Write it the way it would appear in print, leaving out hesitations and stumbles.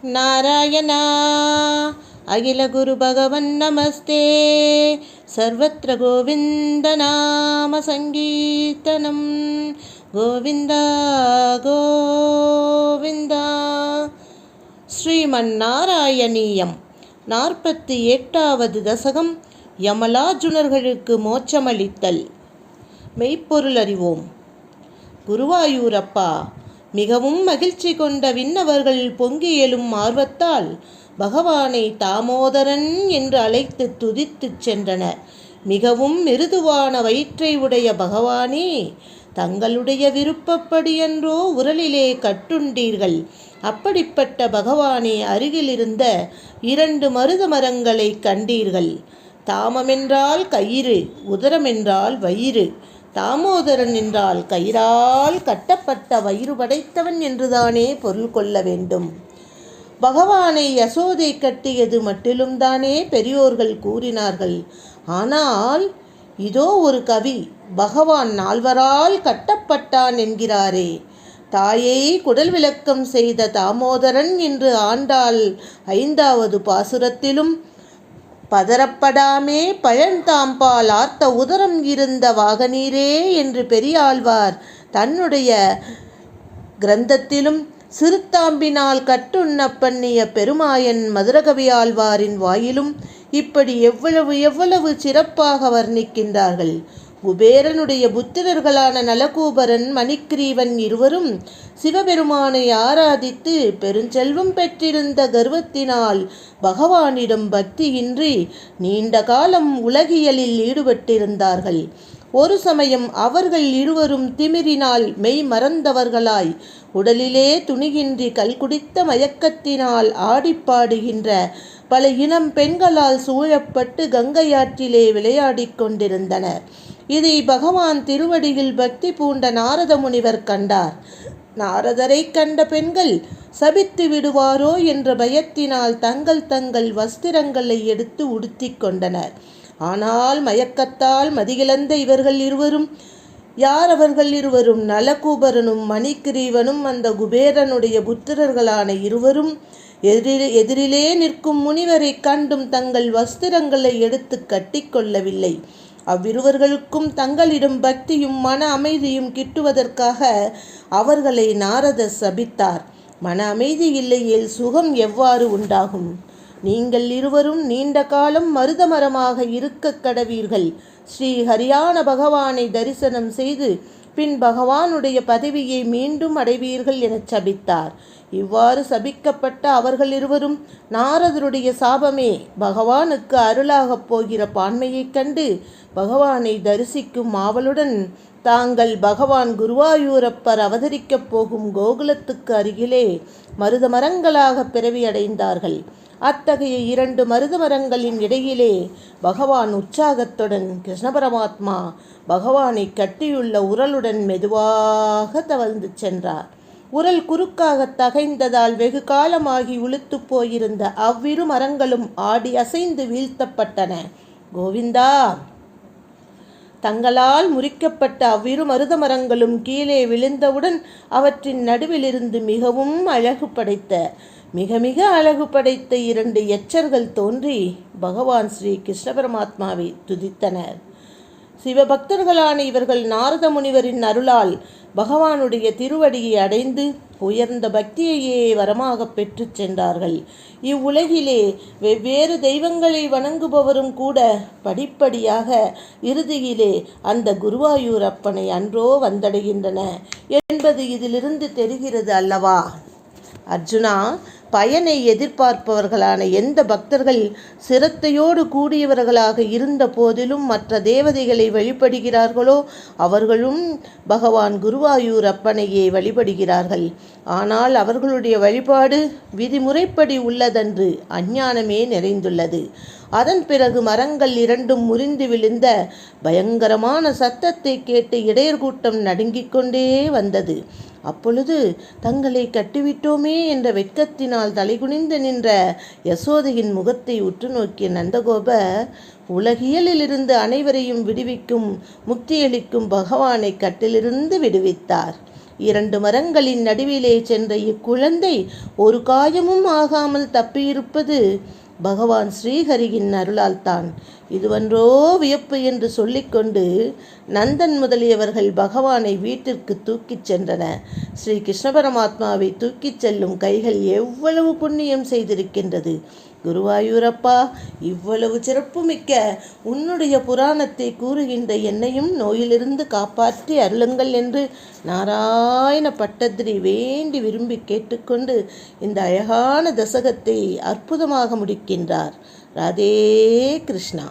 நாராயணா அகில குரு பகவன் நமஸ்தே. சர்வத்ர கோவிந்த நாம சங்கீர்த்தனம். கோவிந்தா கோவிந்தா. ஸ்ரீமன்னாராயணீயம் 48வது தசகம். யமலார்ஜுனர்களுக்கு மோட்சமளித்தல். மெய்ப்பொருள் அறிவோம். குருவாயூரப்பா, மிகவும் மகிழ்ச்சி கொண்ட விண்ணவர்கள் பொங்கி எழும் ஆர்வத்தால் பகவானை தாமோதரன் என்று அழைத்து துதித்துச் சென்றனர். மிகவும் மிருதுவான வயிற்றை உடைய பகவானே, தங்களுடைய விருப்பப்படியன்றோ உரலிலே கட்டுண்டீர்கள். அப்படிப்பட்ட பகவானே, அருகிலிருந்த 2 மருத மரங்களை கண்டீர்கள். தாமமென்றால் கயிறு, உதரமென்றால் வயிறு. தாமோதரன் என்றால் கயிறால் கட்டப்பட்ட வயிறு படைத்தவன் என்றுதானே பொருள் கொள்ள வேண்டும். பகவானை யசோதை கட்டியது மட்டிலும் தானே பெரியோர்கள் கூறினார்கள். ஆனால் இதோ ஒரு கவி பகவான் 4வரால் கட்டப்பட்டான் என்கிறாரே. தாயை குடல் விளக்கம் செய்த தாமோதரன் என்று ஆண்டாள் 5வது பாசுரத்திலும், பதறப்படாமே பழந்தாம்பால் ஆர்த்த உதரம் இருந்த வாகனீரே என்று பெரியாழ்வார் தன்னுடைய கிரந்தத்திலும், சிறுத்தாம்பினால் கட்டுண்ண பண்ணிய பெருமாயன் மதுரகவியாழ்வாரின் வாயிலும் இப்படி எவ்வளவு சிறப்பாக வர்ணிக்கின்றார்கள். குபேரனுடைய புத்திரர்களான நலகூபரன், மணிக்கிரீவன் இருவரும் சிவபெருமானை ஆராதித்து பெருஞ்செல்வம் பெற்றிருந்த கர்வத்தினால் பகவானிடம் பக்தியின்றி நீண்ட காலம் உலகியலில் ஈடுபட்டிருந்தார்கள். ஒரு சமயம் அவர்கள் இருவரும் திமிரினால் மெய் மறந்தவர்களாய் உடலிலே துணிகின்றி கல்குடித்த மயக்கத்தினால் ஆடிப்பாடுகின்ற பல இனம் பெண்களால் சூழப்பட்டு கங்கையாற்றிலே விளையாடிக் கொண்டிருந்தனர். இதை பகவான் திருவடியில் பக்தி பூண்ட நாரத முனிவர் கண்டார். நாரதரை கண்ட பெண்கள் சபித்து விடுவாரோ என்ற பயத்தினால் தங்கள் வஸ்திரங்களை எடுத்து உடுத்திக் கொண்டனர். ஆனால் மயக்கத்தால் மதியிழந்த இவர்கள் இருவரும், யார் அவர்கள் இருவரும்? நலகூபரனும் மணிக்கிரீவனும் அந்த குபேரனுடைய புத்திரர்களான இருவரும் எதிரிலே நிற்கும் முனிவரை கண்டும் தங்கள் வஸ்திரங்களை எடுத்து கட்டிக்கொள்ளவில்லை. அவ்விருவர்களுக்கும் தங்களிடம் பக்தியும் மன அமைதியும் கிட்டுவதற்காக அவர்களை நாரதர் சபித்தார். மன அமைதி இல்லையேல் சுகம் எவ்வாறு உண்டாகும்? நீங்கள் இருவரும் நீண்ட காலம் மருதமரமாக இருக்க கடவீர்கள். ஸ்ரீ ஹரியான பகவானை தரிசனம் செய்து பின் பகவானுடைய பதவியை மீண்டும் அடைவீர்கள் என சபித்தார். இவ்வாறு சபிக்கப்பட்ட அவர்கள் இருவரும் நாரதருடைய சாபமே பகவானுக்கு அருளாகப் போகிற பான்மையைக் கண்டு பகவானை தரிசிக்கும் ஆவலுடன் தாங்கள் பகவான் குருவாயூரப்பர் அவதரிக்கப் போகும் கோகுலத்துக்கு அருகிலே மருத மரங்களாக பிறவி அடைந்தார்கள். அத்தகைய 2 மருத மரங்களின் இடையிலே பகவான் உற்சாகத்துடன் கிருஷ்ண பரமாத்மா பகவானை கட்டியுள்ள உரலுடன் மெதுவாக தவழ்ந்து சென்றார். உரல் குறுக்காக தகைந்ததால் வெகு காலமாகி உளுத்து போயிருந்த அவ்விரு மரங்களும் ஆடி அசைந்து வீழ்த்தப்பட்டன. கோவிந்தா! தங்களால் முறிக்கப்பட்ட அவ்விரு மருத மரங்களும் கீழே விழுந்தவுடன் அவற்றின் நடுவிலிருந்து மிகவும் அழகு படைத்த 2 எச்சர்கள் தோன்றி பகவான் ஸ்ரீ கிருஷ்ண பரமாத்மாவை துதித்தனர். சிவபக்தர்களான இவர்கள் நாரத முனிவரின் அருளால் பகவானுடைய திருவடியை அடைந்து உயர்ந்த பக்தியையே வரமாக பெற்று சென்றார்கள். இவ்வுலகிலே வெவ்வேறு தெய்வங்களை வணங்குபவரும் கூட படிப்படியாக இறுதியிலே அந்த குருவாயூரப்பனை அன்றோ வந்தடைகின்றன என்பது இதிலிருந்து தெரிகிறது அல்லவா? அர்ஜுனா, பயனை எதிர்பார்ப்பவர்களான எந்த பக்தர்கள் சிரத்தையோடு கூடியவர்களாக இருந்த போதிலும் மற்ற தேவதைகளை வழிபடுகிறார்களோ அவர்களும் பகவான் குருவாயூரப்பனையே வழிபடுகிறார்கள். ஆனால் அவர்களுடைய வழிபாடு விதிமுறைப்படி உள்ளதன்று, அஞ்ஞானமே நிறைந்துள்ளது. அதன் பிறகு மரங்கள் 2ம் முறிந்து விழுந்த பயங்கரமான சத்தத்தை கேட்டு இடையர் கூட்டம் நடுங்கிக் கொண்டே வந்தது. அப்பொழுது தங்களை கட்டிவிட்டோமே என்ற வெட்கத்தினால் தலைகுனிந்து நின்ற யசோதையின் முகத்தை உற்று நோக்கிய நந்தகோபர் உலகியலிலிருந்து அனைவரையும் விடுவிக்கும் முக்தியளிக்கும் பகவானை கட்டிலிருந்து விடுவித்தார். 2 மரங்களின் நடுவிலே சென்ற இக்குழந்தை ஒரு காயமும் ஆகாமல் தப்பியிருப்பது பகவான் ஸ்ரீஹரியின் அருளால்தான். இதுவன்றோ வியப்பு என்று சொல்லிக்கொண்டு நந்தன் முதலியவர்கள் பகவானை வீட்டிற்கு தூக்கிச் சென்றனர். ஸ்ரீ கிருஷ்ண பரமாத்மாவை தூக்கிச் செல்லும் கைகள் எவ்வளவு புண்ணியம் செய்திருக்கின்றது! குருவாயூரப்பா, இவ்வளவு சிறப்புமிக்க உன்னுடைய புராணத்தை கூறுகின்ற என்னையும் நோயிலிருந்து காப்பாற்றி அருளுங்கள் என்று நாராயண பட்டத்திரி வேண்டி விரும்பி கேட்டுக்கொண்டு இந்த அழகான தசகத்தை அற்புதமாக முடிக்கின்றார். ராதே கிருஷ்ணா.